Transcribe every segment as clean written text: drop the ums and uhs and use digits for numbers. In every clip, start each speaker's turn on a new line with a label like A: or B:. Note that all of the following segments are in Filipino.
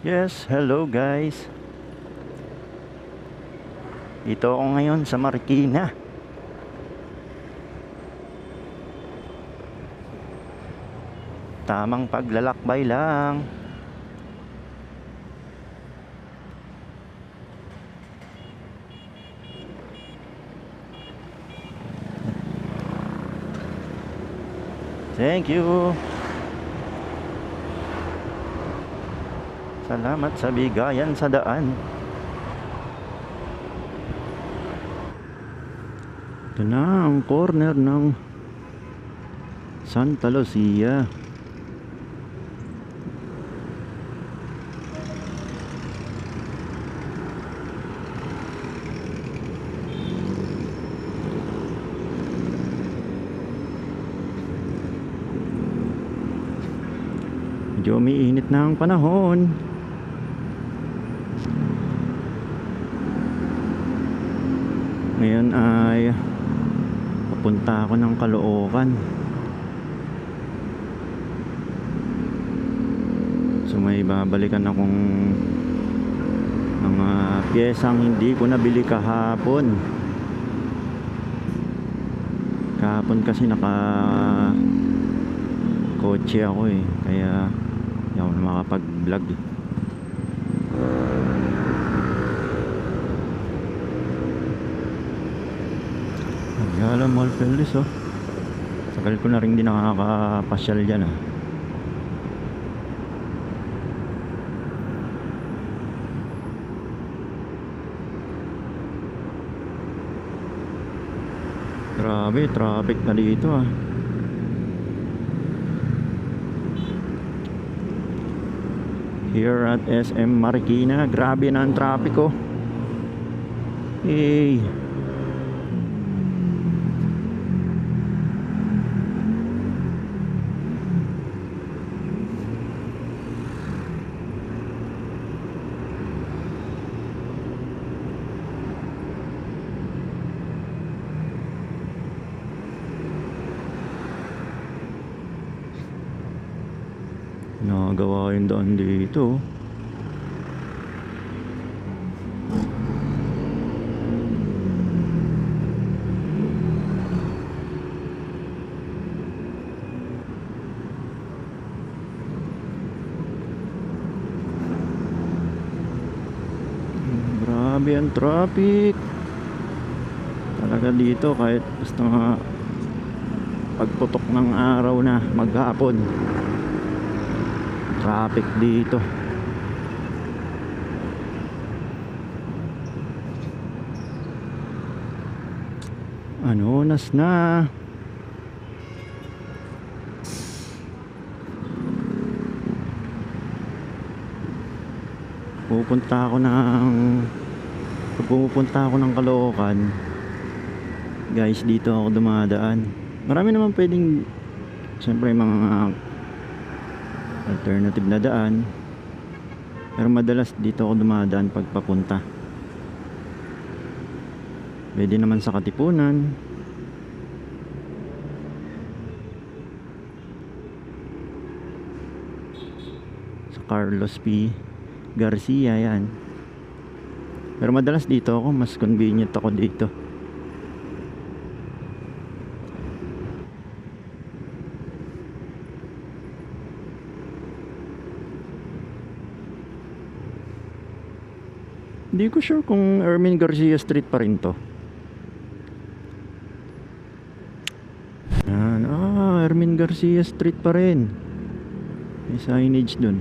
A: Yes, hello guys. Dito ako ngayon sa Marikina. Tamang paglalakbay lang. Thank you. Salamat sa bigayan sa daan. Ito na ang corner ng Santa Lucia. Medyo umiinit na ang panahon. Ngayon ay papunta ako ng Caloocan. So may babalikan akong mga piyesang hindi ko nabili kahapon. Kahapon kasi naka kotse ako kaya hindi ako na makapag-vlog Ayala Mall Felix Tagal ko na rin din nakakapasyal dyan Grabe, traffic na dito Here at SM Marikina, grabe na ang traffic Hey. Nakagawa yung daan dito Grabe ang traffic talaga dito kahit basta pagputok ng araw na maghapon traffic dito. Anonas na. Pupunta ako ng Caloocan. Guys, dito ako dumadaan. Marami naman pwedeng siyempre mga alternative na daan, pero madalas dito ako dumadaan pag papunta. Pwede naman sa Katipunan, sa Carlos P. Garcia yan, pero madalas dito ako, mas convenient ako dito. Hindi ko sure kung Ermin Garcia Street pa rin to. Yan. Ermin Garcia Street pa rin. May signage dun.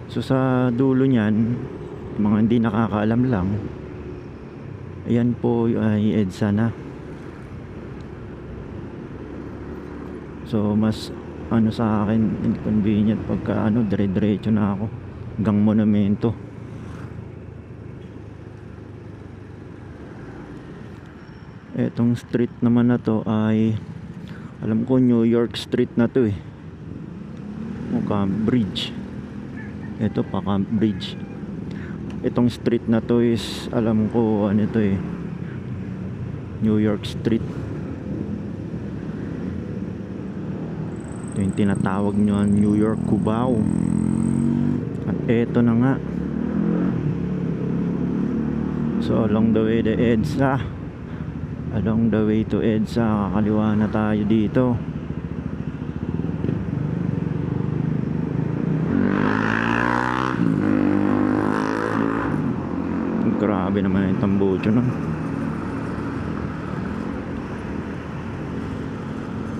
A: So sa dulo niyan, mga hindi nakakaalam lang, ayan po ay EDSA na. So mas sa akin inconvenient pagka dire-diretso na ako hanggang Monumento. Etong street naman na to ay alam ko New York Street na to Cambridge. Ito pa Cambridge. Itong street na to is alam ko New York Street. Ito yung tinatawag nyo New York Cubao. At eto na nga. So along the way to EDSA, along the way to EDSA, kakaliwa na tayo dito. Grabe naman yung tambucho nun.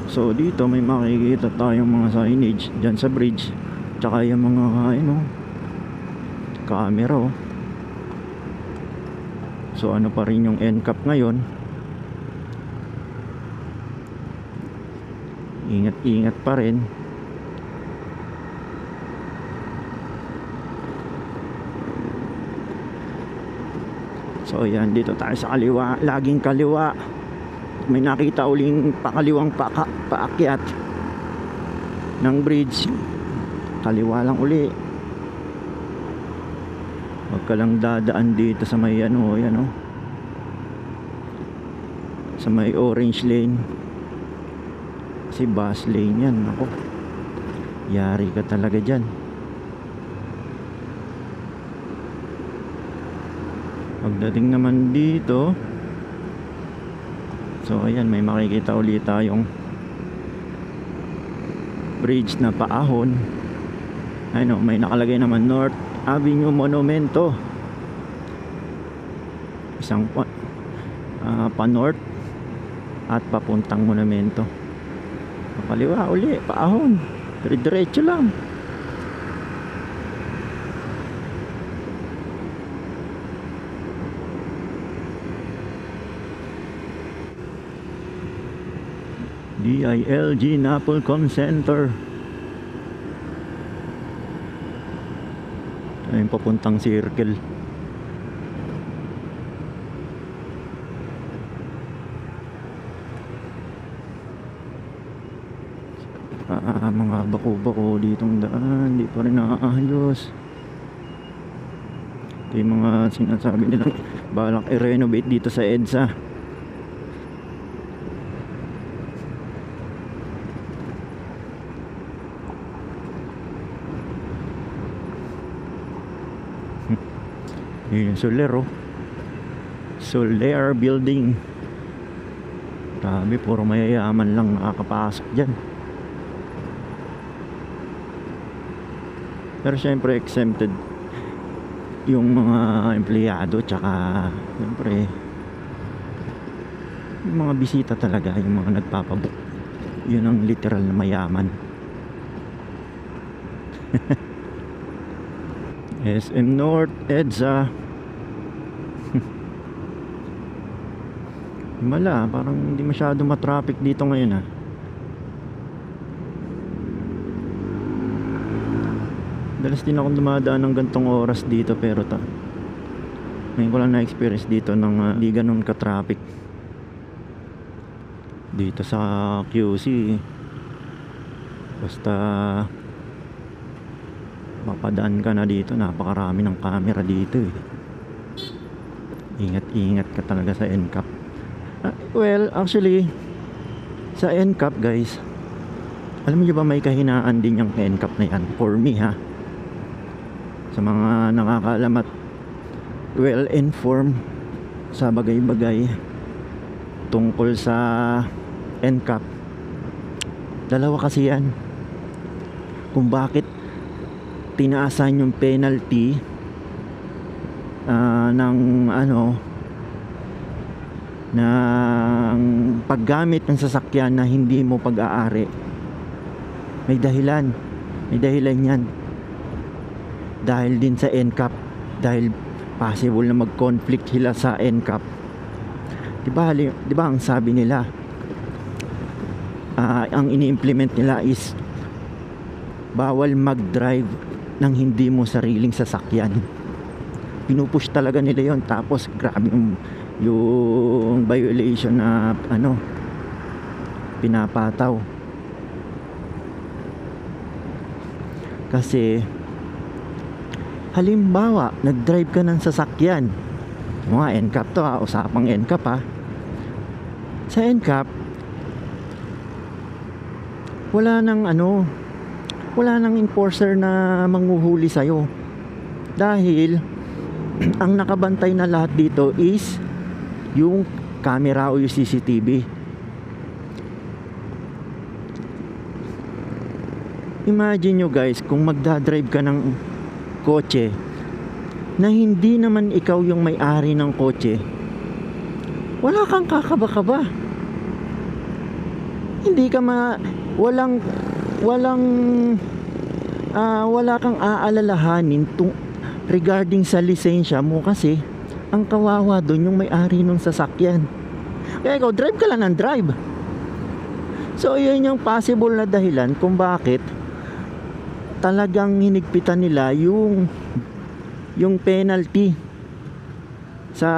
A: So dito may makikita tayong mga signage dyan sa bridge, tsaka yung mga camera oh. So ano pa rin yung NCAP ngayon. Ingat-ingat pa rin. So yan, dito tayo sa kaliwa, laging kaliwa. May nakita uling pakaliwang paakyat ng bridge, kaliwa lang uli. Huwag ka lang dadaan dito sa may yan oh, sa may orange lane, kasi bus lane yan. Ako, yari ka talaga dyan. Pagdating naman dito, so ayan, may makikita ulit tayong bridge na paahon. Ano, may nakalagay naman North Avenue Monumento. Isang pa north at papuntang monumento. Kaliwa uli, paahon. Diretso lang. DILG Napolcom Center. Ayun, papuntang circle. Mga bako-bako ditong daan, di pa rin naaayos. Ito yung mga sinasabi nilang balak i-renovate dito sa EDSA. Yung Soler building. Grabe, puro mayayaman lang nakakapasok dyan. Pero syempre exempted yung mga empleyado, tsaka syempre yung mga bisita talaga, yung mga nagpapabook. Yun ang literal na mayaman. SM North, EDSA. Himala, parang hindi masyado matraffic dito ngayon Dalas din akong dumadaan ng gantong oras dito, pero ngayon ko lang na-experience dito ng di ganun ka-traffic dito sa QC. Basta mapadaan ka na dito, napakarami ng camera dito Ingat-ingat ka talaga sa NCAP. Well, actually sa NCAP guys, alam niyo ba may kahinaan din yung NCAP na yan, for me sa mga nakakaalam at well-informed sa bagay-bagay tungkol sa NCAP. Dalawa kasi yan kung bakit tinaasan yung penalty ng ng paggamit ng sasakyan na hindi mo pag-aari. May dahilan yan. Dahil din sa NCAP, dahil possible na mag-conflict sila sa NCAP. Diba ang sabi nila, ang ini-implement nila is bawal mag-drive ng hindi mo sariling sasakyan. Pinupush talaga nila yon. Tapos grabe yung violation na pinapataw. Kasi halimbawa, nag-drive ka ng sasakyan, mga NCAP to usapang NCAP Sa NCAP, wala nang ano, wala nang enforcer na manghuhuli sa'yo. Dahil ang nakabantay na lahat dito is yung camera o yung CCTV. Imagine nyo guys, kung magdadrive ka ng kotse na hindi naman ikaw yung may-ari ng kotse, wala kang kakaba-kaba. Hindi ka walang wala kang aalalahanin regarding sa lisensya mo, kasi ang kawawa doon yung may-ari ng sasakyan. Kaya ikaw, drive ka lang ng drive. So yun yung possible na dahilan kung bakit talagang hinigpitan nila yung penalty sa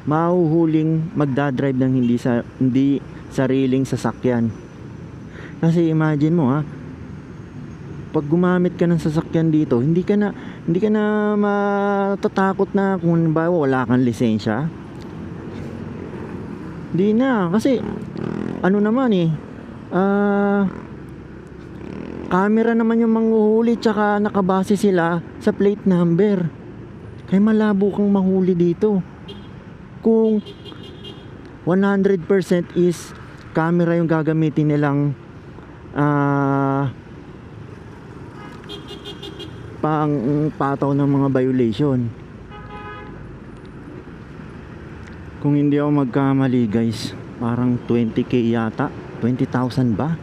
A: mahuhuling magdadrive ng hindi sariling sasakyan. Kasi imagine mo pag gumamit ka ng sasakyan dito, hindi ka na matatakot na kung wala kang lisensya. Hindi na, kasi ano naman camera naman yung manghuhuli, tsaka nakabase sila sa plate number. Kaya malabo kang mahuli dito. Kung 100% is camera yung gagamitin nilang pang pataw ng mga violation. Kung hindi ako magkamali guys, parang 20k yata, 20,000 ba?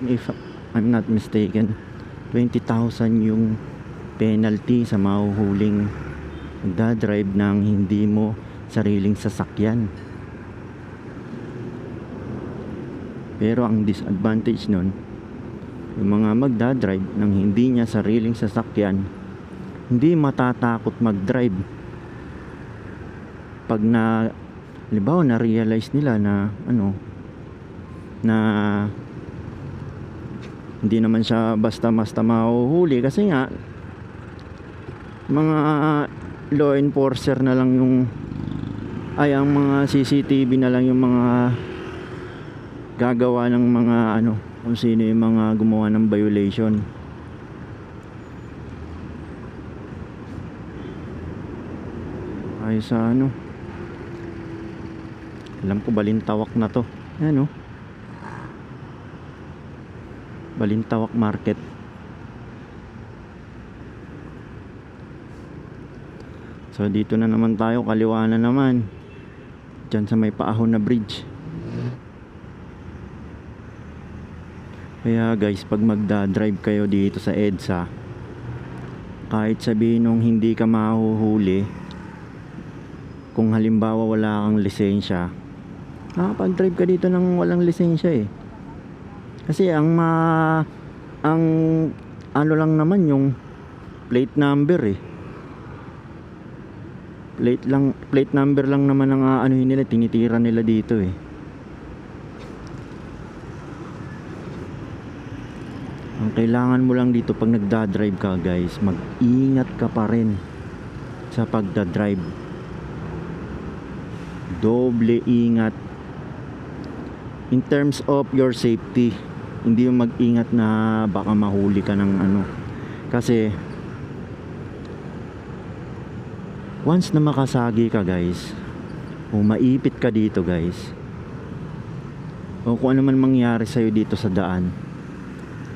A: If I'm not mistaken, 20,000 yung penalty sa mahuhuling magdadrive ng hindi mo sariling sasakyan. Pero ang disadvantage nun, yung mga magdadrive ng hindi niya sariling sasakyan, hindi matatakot magdrive pag halimbawa na-realize nila na na hindi naman siya basta-basta mahuhuli, kasi nga mga law enforcer na lang ang mga CCTV na lang yung mga gagawa ng mga kung sino yung mga gumawa ng violation. Ay sa alam ko Balintawak na to. Balintawak Market. So dito na naman tayo, kaliwa na naman, dyan sa may paahon na bridge. Kaya guys, pag magdadrive kayo dito sa EDSA, kahit sabihin nung hindi ka mahuhuli, kung halimbawa wala kang lisensya, nakapag-drive ka dito ng walang lisensya kasi ang lang naman yung plate number plate number lang naman ang nila, tinitira nila dito Ang kailangan mo lang dito pag nagdadrive ka guys, mag-ingat ka pa rin sa pagdadrive. Doble ingat in terms of your safety. Hindi yung mag-ingat na baka mahuli ka ng kasi once na makasagi ka guys, o maipit ka dito guys, o kung ano man mangyari sa'yo dito sa daan,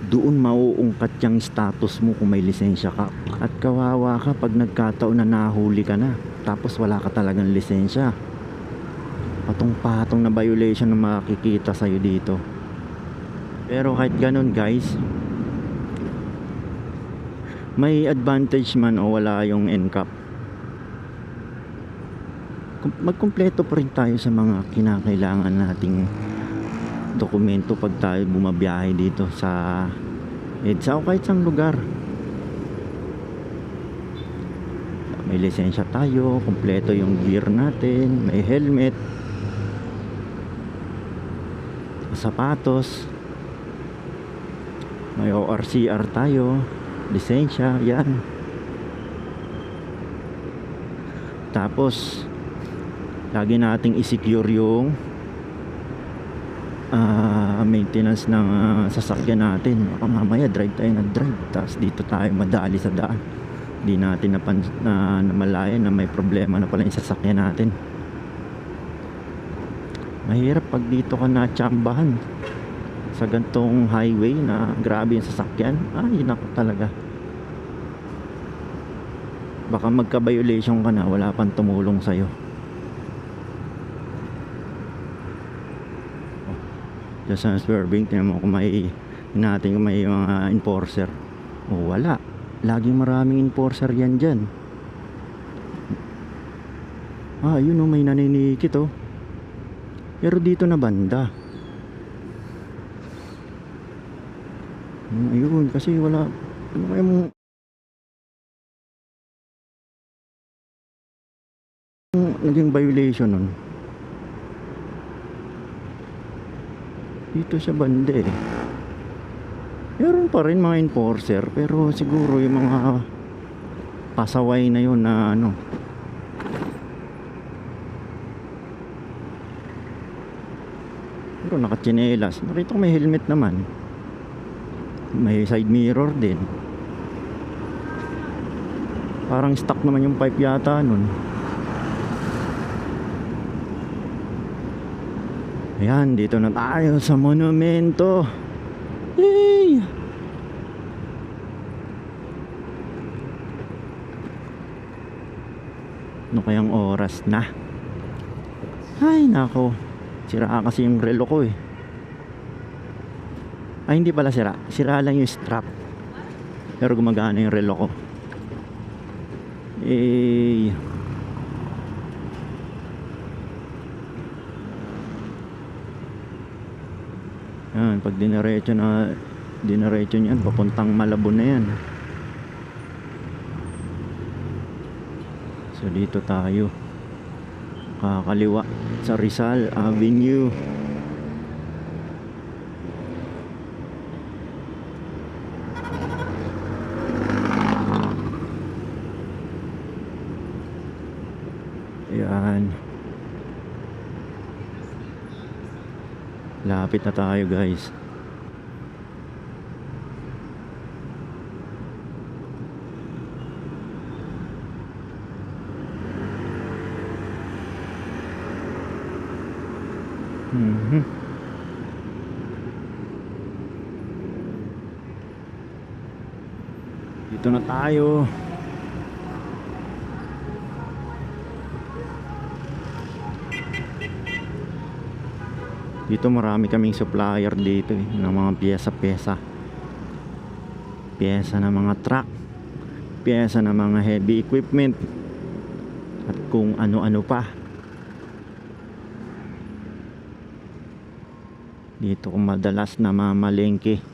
A: doon mauungkat yung status mo kung may lisensya ka. At kawawa ka pag nagkataon na nahuli ka na, tapos wala ka talagang lisensya. Patong-patong na violation na makikita sa'yo dito. Pero kahit ganun guys, may advantage man o wala yung NCAP, magkumpleto pa rin tayo sa mga kinakailangan nating dokumento pag tayo bumabiyahe dito sa EDSA o kahit sang lugar. May lisensya tayo, kumpleto yung gear natin, may helmet, sapatos, may ORCR tayo, lisensya, yan. Tapos lagi nating i-secure yung maintenance ng sasakyan natin. Baka mamaya drive tayo na drive tapos dito tayo madali sa daan, di natin namalayan na may problema na pala yung sasakyan natin. Mahirap pag dito ka natsambahan sa gantong highway na grabe yung sasakyan. Ay naku talaga, baka magka-violation ka na, wala pang tumulong sa'yo. Just sa swerving, tingnan mo kung may natin kung may mga enforcer. Wala, laging maraming enforcer yan dyan. Yun o, may naninikit o. Pero dito na banda. Ayun, kasi wala. Ano kaya mo naging violation nun? Dito sa banda eh. Meron pa rin mga enforcer, pero siguro yung mga pasaway na yun na ano. Pero nakatsinelas. Nakita ko may helmet naman. May side mirror din. Parang stuck naman yung pipe yata nun. Ayan, dito na tayo sa monumento. Yay! Ano kayang oras na? Ay nako, sira kasi yung relo ko eh. Ay hindi pala sira, sira lang yung strap, pero gumagana yung relo ko. Yan, pag dinaretso niyan papuntang Malabon na yan. So dito tayo kakaliwa sa Rizal Avenue. Ayan, lapit na tayo guys. Dito na tayo. Dito marami kaming supplier dito eh, ng mga piyesa-piyesa. Piyesa ng mga truck, piyesa ng mga heavy equipment, at kung ano-ano pa. Dito ko madalas na mamalengke.